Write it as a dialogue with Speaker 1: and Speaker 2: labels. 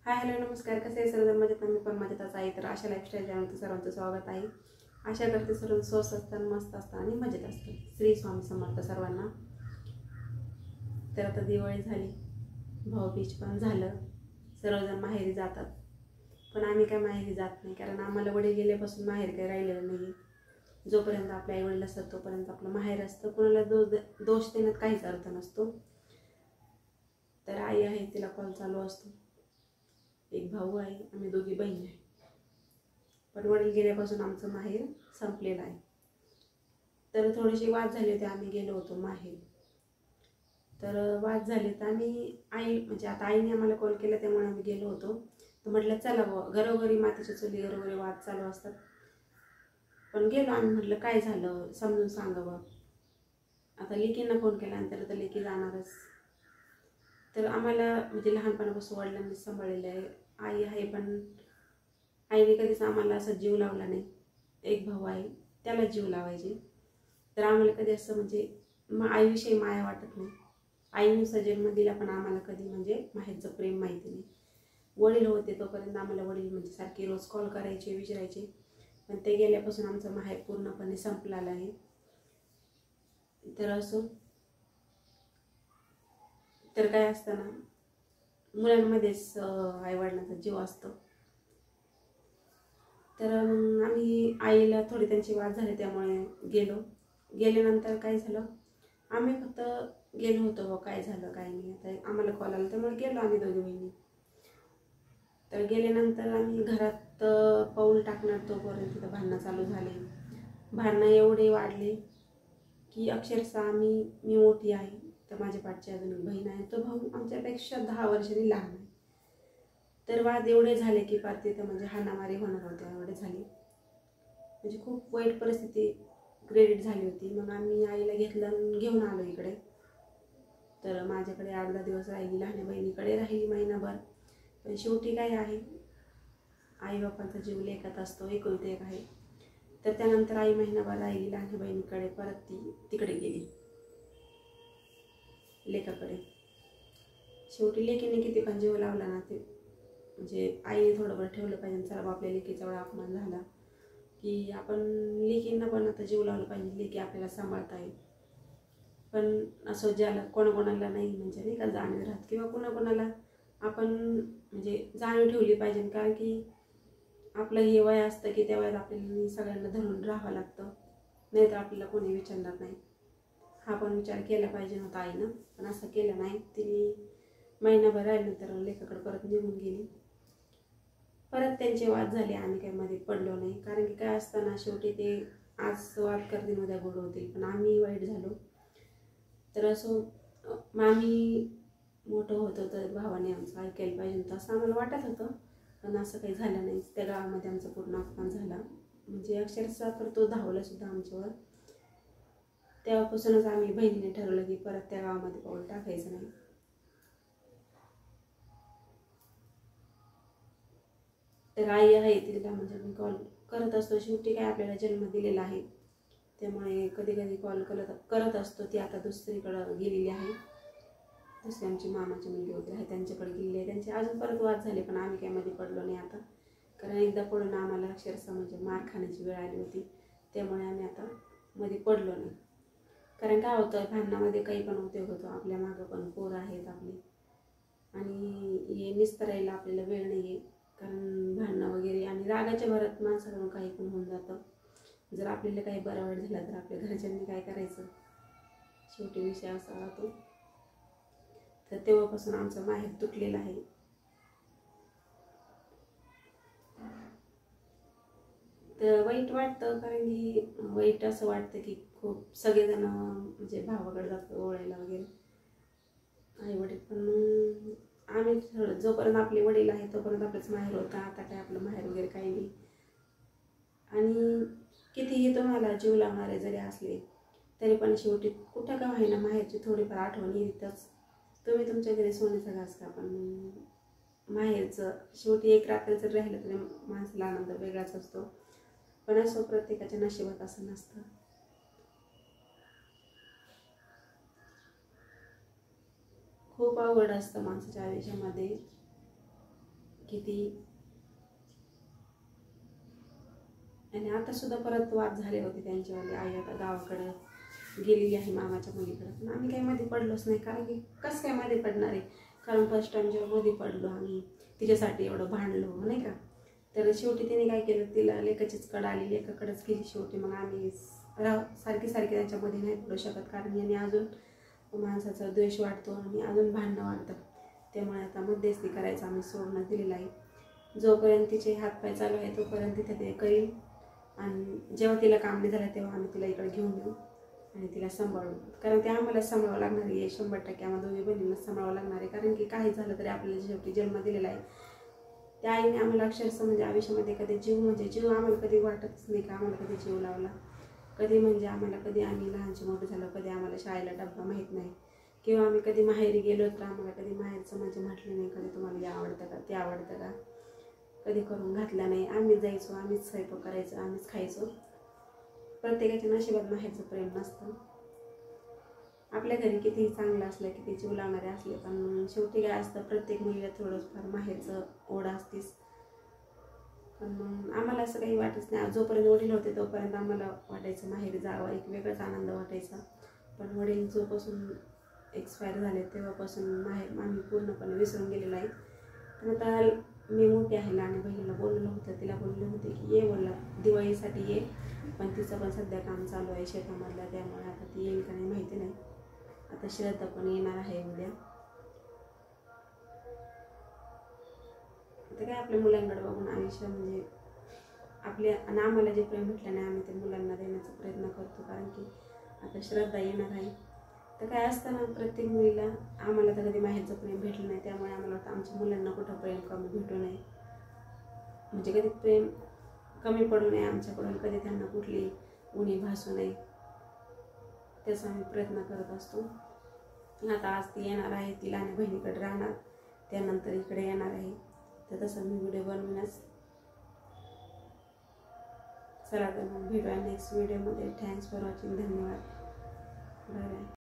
Speaker 1: Hi hello नमस्कार, कसे आहे सर्वजण? मजेत? मी पण मजेतच आहे. तर आशा लाईफस्टाईल चॅनलचं सर्वांचं स्वागत आहे. आशा करते सर्व स्वस्त असतात, मस्त असतात आणि मजेत असतात. श्री स्वामी समर्थ सर्वांना. तर आता दिवाळी झाली, भाऊबीज पण झालं, सर्वजण माहेरी जातात. पण आम्ही काय माहेरी जात नाही, कारण आम्हाला वडील गेल्यापासून माहेर काही राहिलेलं नाही. जोपर्यंत आपल्या आई वडील असतात तोपर्यंत आपलं माहेर असतं. कोणाला दोष देण्यात काहीच अर्थ नसतो. तर आई आहे, तिला कॉल चालू असतो. एक भाऊ आहे, आम्ही दोघी बहीण आहे. पण वडील गेल्यापासून आमचं माहेर संपलेलं आहे. तर थोडीशी वाद झाली होती, आम्ही गेलो होतो माहेर. तर वाद झाले तर आम्ही म्हणजे आता आईने आम्हाला कॉल केला, त्यामुळे आम्ही गेलो होतो. तर म्हटलं चला बुवा, घरोघरी मातीच्या चुली, घरोघरी वाद चालू असतात. पण गेलो आम्ही, म्हटलं काय झालं समजून सांगावं. आता लेकींना फोन केल्यानंतर तर लेकी जाणारच. तर आम्हाला म्हणजे लहानपणापासून वडिलांनी सांभाळलेलं आहे. आई आहे, पण आईने कधीच आम्हाला असं जीव लावला नाही. एक भाऊ आहे, त्याला जीव लावायचे. तर आम्हाला कधी असं म्हणजे आईविषयी माया वाटत नाही. आईनुसार जन्म दिला, पण आम्हाला कधी म्हणजे माहेरचं प्रेम माहिती नाही. वडील होते तोपर्यंत आम्हाला वडील म्हणजे सारखे रोज कॉल करायचे, विचारायचे. पण ते गेल्यापासून आमचं माहेर पूर्णपणे संपलेलं आहे. तर असं तर काय असतं ना, मुलांमध्येच आईवडिलांचा जीव असतो. तर आम्ही आईला थोडी त्यांची वाद झाली, त्यामुळे गेल्यानंतर काय झालं, आम्ही फक्त गेलो होतो, काय झालं काय नाही. आता आम्हाला कॉल आला त्यामुळे गेलो आम्ही दोघी बहिणी. तर गेल्यानंतर आम्ही घरात पाऊल टाकणार तोपर्यंत तिथं भांडणं चालू झाली. भांडणं एवढे वाढले की अक्षरशः मी मोठी आहे, तर माझ्या पाठची अजून एक बहीण आहे, तो भाऊ आमच्यापेक्षा 10 वर्षांनी लहान आहे. तर वाद एवढे झाले की पार तिथं म्हणजे हाणामारी होणार होत्या, एवढे झाले. म्हणजे खूप वाईट परिस्थिती क्रिएट झाली होती. मग आम्ही आईला घेऊन आलो इकडे. तर माझ्याकडे 8-10 दिवस राहिली, लहान बहिणीकडे राहिली महिनाभर. पण शेवटी काय आहे, आई बापांचा जीव लेखात असतो, एकुलती एक आहे. तर त्यानंतर आई महिनाभर राहिली लहान बहिणीकडे, परत ती तिकडे गेली लेकाकडे. शेवटी लेकीने किती पण जीव लावला ना, ते म्हणजे आईने थोडंफार ठेवलं पाहिजे. चला आपल्या लेकीचा एवढा अपमान झाला की आपण लेकींना पण आता जीव लावला पाहिजे, लेकी आपल्याला सांभाळता येईल. पण असं ज्याला कोणाकोणाला नाही म्हणजे नाही का जाणीव राहत, किंवा कोणाकोणाला आपण म्हणजे जाणीव ठेवली पाहिजे. कारण की आपलं हे वय असतं की त्या वयात आपल्याला सगळ्यांना धरून राहावं लागतं, नाही तर आपल्याला कोणी विचारणार नाही. हा पण विचार केला पाहिजे नव्हता आईनं, पण असं केलं नाही. तिने महिनाभर राहिल्यानंतर लेकाकडे परत निघून गेली. परत त्यांचे वाद झाले, आम्ही काही मध्ये पडलो नाही. कारण की काय असताना शेवटी ते आज वाद करतील उद्या गोड होतील, पण आम्ही वाईट झालो. तर असं आम्ही मोठं होतं तर भावाने आमचं ऐकायला पाहिजे होतं असं आम्हाला वाटत होतं. पण असं काही झालं नाही. त्या गावामध्ये आमचा पूर्ण अपमान झाला, म्हणजे अक्षरशः तर तो धावला सुद्धा आमच्यावर. तेव्हापासूनच आम्ही बहिणीने ठरवलं की परत त्या गावामध्ये पाऊल टाकायचं नाही. तर आई आहे, तिला म्हणजे मी कॉल करत असतो. शेवटी काय आपल्याला जन्म दिलेला आहे, त्यामुळे कधी कधी कॉल करत असतो. ती आता दुसरीकडं गेलेली आहे, दुसरी आमची मामाची मुलगी वगैरे आहे त्यांच्याकडे गेलेली आहे. त्यांचे अजून परत वाद झाले, पण आम्ही काही मध्ये पडलो नाही आता. कारण एकदा पडून आम्हाला अक्षरशः म्हणजे मार खाण्याची वेळ आली होती, त्यामुळे आम्ही आता मध्ये पडलो नाही. कारण काय होतं, भांडणामध्ये काही पण उपयोग होतो. आपल्या मागं पण पोरं आहेत आपली, आणि हे निस्तरायला आपल्याला वेळ नाही आहे. कारण भांडणं वगैरे आणि रागाच्या भरात माणसाकडून काही पण होऊन जातं. जर आपल्याला काही बरा वाईट झाला तर आपल्या घरच्यांनी काय करायचं, शेवटी विषय असा राहतो. तर तेव्हापासून आमचं माहेर तुटलेलं आहे. तर वाईट वाटतं, कारण की वाईट असं वाटतं की खूप सगळेजण म्हणजे भावाकडे जातात ओळायला वगैरे, आई वडील. पण आम्ही जोपर्यंत आपले वडील आहे तोपर्यंत आपलंच माहेर होतं. आता काय आपलं माहेर वगैरे काही नाही. आणि कितीही तुम्हाला जीव लावणारे जरी असले तरी पण शेवटी कुठं का होईना माहेरची थोडीफार आठवण येतच. तुम्ही तुमच्या घरी सोन्याचा घास का, पण माहेरचं शेवटी एक रात्र जर राहिलं तरी माणसाला आनंद वेगळाच असतो. पण असं प्रत्येकाच्या नशिबात असं नसतं. खूप अवघड असतं माणसाच्या आयुष्यामध्ये किती. आणि आता सुद्धा परत वाद झाले होते त्यांच्यावाले. आई आता गावाकडं गेलेली आहे मामाच्या मुलीकडं, पण आम्ही काही मध्ये पडलोच नाही. कारण की कसं काय मध्ये पडणार आहे, कारण फर्स्ट टाइम जेव्हा मध्ये पडलो आम्ही तिच्यासाठी एवढं भांडलो नाही का. तर शेवटी तिने काय केलं, तिला लेकाचीच कड आली, लेकाकडेच गेली शेवटी. मग आम्ही सारखी त्यांच्यामध्ये नाही पडू शकत, कारण याने अजून माणसाचा द्वेष वाढतो आणि अजून भांडणं वाढतं. त्यामुळे आता मध्यस्थी करायचं आम्ही सोडून दिलेलं आहे. जोपर्यंत तिचे हातपाय चालू आहे तोपर्यंत तिथे ते करील, आणि जेव्हा तिला काम नाही झालं तेव्हा आम्ही तिला इकडे घेऊन येऊ आणि तिला सांभाळू. कारण ते आम्हाला सांभाळावं लागणार आहे, 100% आम्हाला दोघी बहिणींना सांभाळावं लागणार आहे. कारण की काही झालं तरी आपल्याला शेवटी जन्म दिलेला आहे. त्या आईने आम्हाला अक्षरशः म्हणजे आयुष्यामध्ये कधी जीव आम्हाला कधी वाटतच नाही का आम्हाला कधी जीव लावला. कधी म्हणजे आम्हाला कधी आम्ही लहानचे मोठे झालो, कधी आम्हाला शाळेला डब्बा माहीत नाही, किंवा आम्ही कधी माहेरी गेलो तर आम्हाला कधी माहेरचं म्हणजे म्हटलं नाही, कधी तुम्हाला हे आवडतं का ते आवडतं का कधी करून घातला नाही. आम्हीच जायचो, आम्हीच स्वयंपाक करायचो, आम्हीच खायचो. प्रत्येकाच्या नशिबात माहेरचं प्रेम नसतं. आपल्या घरी किती चांगलं असलं, किती जीव लावणारे असले, पण शेवटी काय असतं, प्रत्येक मुलीला थोडंफार माहेरचं ओढ असतीच. पण मग आम्हाला असं काही वाटत नाही. जोपर्यंत वडील होते तोपर्यंत आम्हाला वाटायचं माहेरी जावं, एक वेगळाच आनंद वाटायचा. पण वडील जोपासून एक्सपायर झाले तेव्हापासून माहेर आम्ही पूर्णपणे विसरून गेलेलो आहे. पण आता मी मोठी आहे, लहान बहिणीला बोललं होतं, तिला बोलले होते की ये बोलला दिवाळीसाठी ये, पण तिचं पण सध्या काम चालू आहे शेतामधलं, त्यामुळे आता ती येईल का नाही माहिती नाही. आता श्रद्धा पण येणार आहे उद्या. आता काय आपल्या मुलांकडे बघून आयुष्य म्हणजे आणि आम्हाला जे प्रेम भेटलं नाही आम्ही ते मुलांना देण्याचा प्रयत्न करतो. कारण की आता श्रद्धा येणार आहे. तर काय असतं ना, प्रत्येक मुलीला आम्हाला तर कधी माहेरचं प्रेम भेटलं नाही, त्यामुळे आम्हाला वाटतं आमच्या मुलांना कुठं प्रेम कमी भेटू नये, म्हणजे कधी प्रेम कमी पडू नये आमच्याकडून, कधी त्यांना कुठली उणी भासू नये, त्याचा आम्ही प्रयत्न करत असतो. आता आज ती येणार आहे, ती लहान बहिणीकडे राहणार, त्यानंतर इकडे येणार आहे. तर तसं मी व्हिडिओ बनवूनच. चला तर मग भेटूया नेक्स्ट व्हिडिओमध्ये. Thanks for watching. धन्यवाद. Bye bye.